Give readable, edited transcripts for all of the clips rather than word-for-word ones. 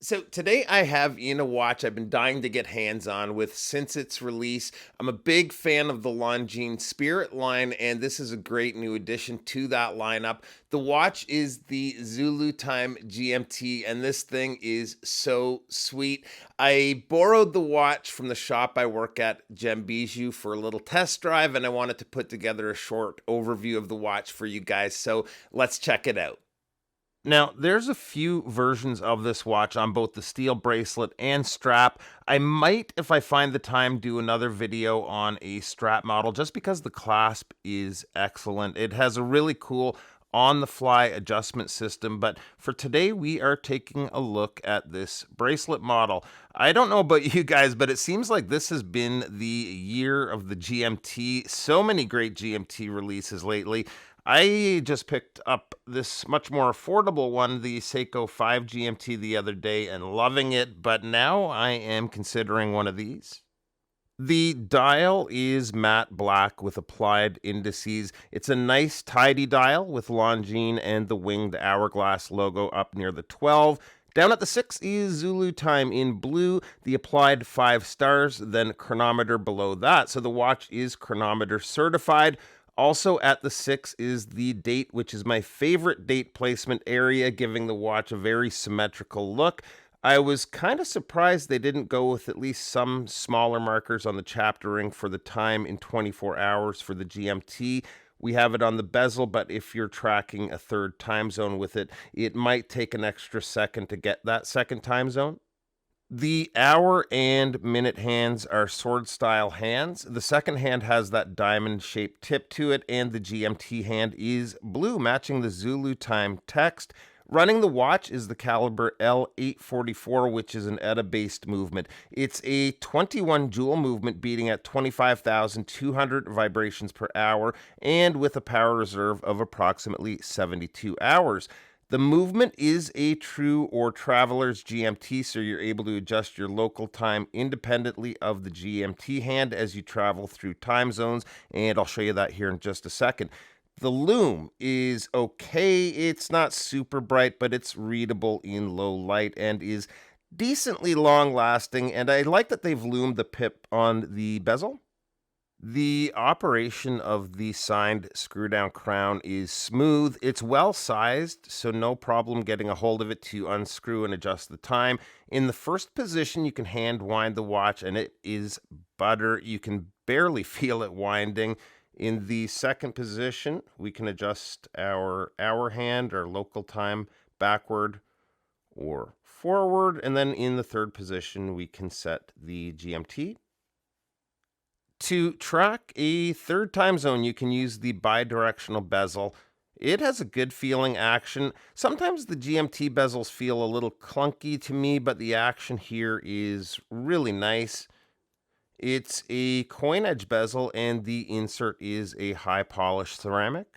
So today I have in a watch I've been dying to get hands on with since its release. I'm a big fan of the Longines Spirit line, and this is a great new addition to that lineup. The watch is the Zulu Time GMT, and this thing is so sweet. I borrowed the watch from the shop I work at, Gem Bijou, for a little test drive, and I wanted to put together a short overview of the watch for you guys. So let's check it out. Now, there's a few versions of this watch on both the steel bracelet and strap. I might, if I find the time, do another video on a strap model just because the clasp is excellent. It has a really cool on the fly adjustment system, but for today we are taking a look at this bracelet model. I don't know about you guys, but it seems like this has been the year of the GMT. So many great GMT releases lately. I just picked up this much more affordable one, the Seiko 5 GMT, the other day and loving it, but now I am considering one of these. The dial is matte black with applied indices. It's a nice, tidy dial with Longines and the winged hourglass logo up near the 12. Down at the 6 is Zulu time in blue, the applied 5 stars, then chronometer below that. So the watch is chronometer certified. Also at the 6 is the date, which is my favorite date placement area, giving the watch a very symmetrical look. I was kind of surprised they didn't go with at least some smaller markers on the chapter ring for the time in 24 hours for the GMT. We have it on the bezel, but if you're tracking a third time zone with it, it might take an extra second to get that second time zone. The hour and minute hands are sword style hands. The second hand has that diamond shaped tip to it, and the GMT hand is blue, matching the Zulu time text. Running the watch is the caliber L844, which is an ETA based movement. It's a 21 jewel movement beating at 25,200 vibrations per hour and with a power reserve of approximately 72 hours. The movement is a true or traveler's GMT, so you're able to adjust your local time independently of the GMT hand as you travel through time zones, and I'll show you that here in just a second. The lume is okay. It's not super bright, but it's readable in low light and is decently long lasting, and I like that they've loomed the pip on the bezel. The operation of the signed screw down crown is smooth. It's well sized, so no problem getting a hold of it to unscrew and adjust the time. In the first position, you can hand wind the watch, and it is butter. You can barely feel it winding. In the second position, we can adjust our hour hand, our local time, backward or forward. And then in the third position, we can set the GMT. To track a third time zone, you can use the bidirectional bezel. It has a good feeling action. Sometimes the GMT bezels feel a little clunky to me, but the action here is really nice. It's a coin edge bezel, and the insert is a high polished ceramic.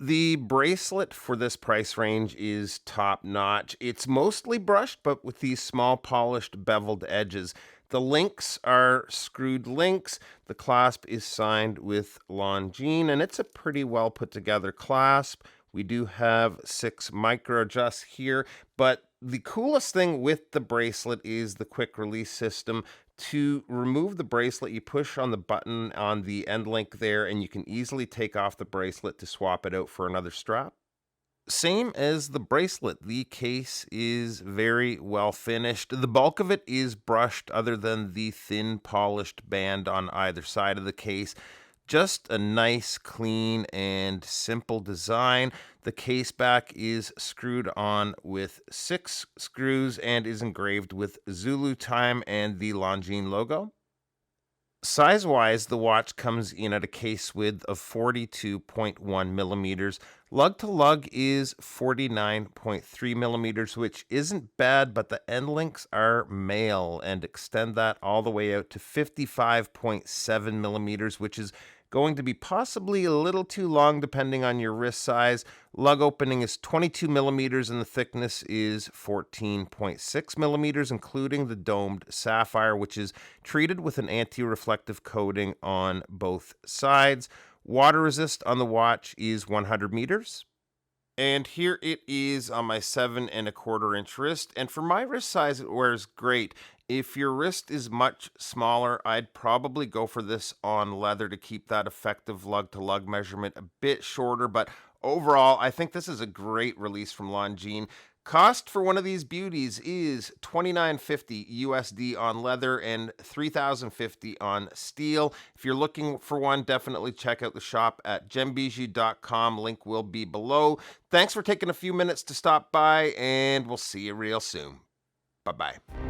The bracelet for this price range is top notch. It's mostly brushed, but with these small polished beveled edges. The links are screwed links. The clasp is signed with Longines, and it's a pretty well put together clasp. We do have 6 micro adjusts here, but the coolest thing with the bracelet is the quick release system. To remove the bracelet, you push on the button on the end link there, and you can easily take off the bracelet to swap it out for another strap. Same as the bracelet, the case is very well finished. The bulk of it is brushed, other than the thin polished band on either side of the case. Just a nice, clean, and simple design. The case back is screwed on with 6 screws and is engraved with Zulu time and the Longines logo. Size-wise, the watch comes in at a case width of 42.1 millimeters. Lug to lug is 49.3 millimeters, which isn't bad, but the end links are male and extend that all the way out to 55.7 millimeters, which is going to be possibly a little too long depending on your wrist size. Lug opening is 22 millimeters and the thickness is 14.6 millimeters, including the domed sapphire, which is treated with an anti-reflective coating on both sides. Water resist on the watch is 100 meters. And here it is on my 7 1/4 inch wrist. And for my wrist size, it wears great. If your wrist is much smaller, I'd probably go for this on leather to keep that effective lug to lug measurement a bit shorter. But overall, I think this is a great release from Longines. Cost for one of these beauties is $29.50 USD on leather and $3,050 on steel. If you're looking for one, definitely check out the shop at gembijou.com. Link will be below. Thanks for taking a few minutes to stop by, and we'll see you real soon. Bye-bye.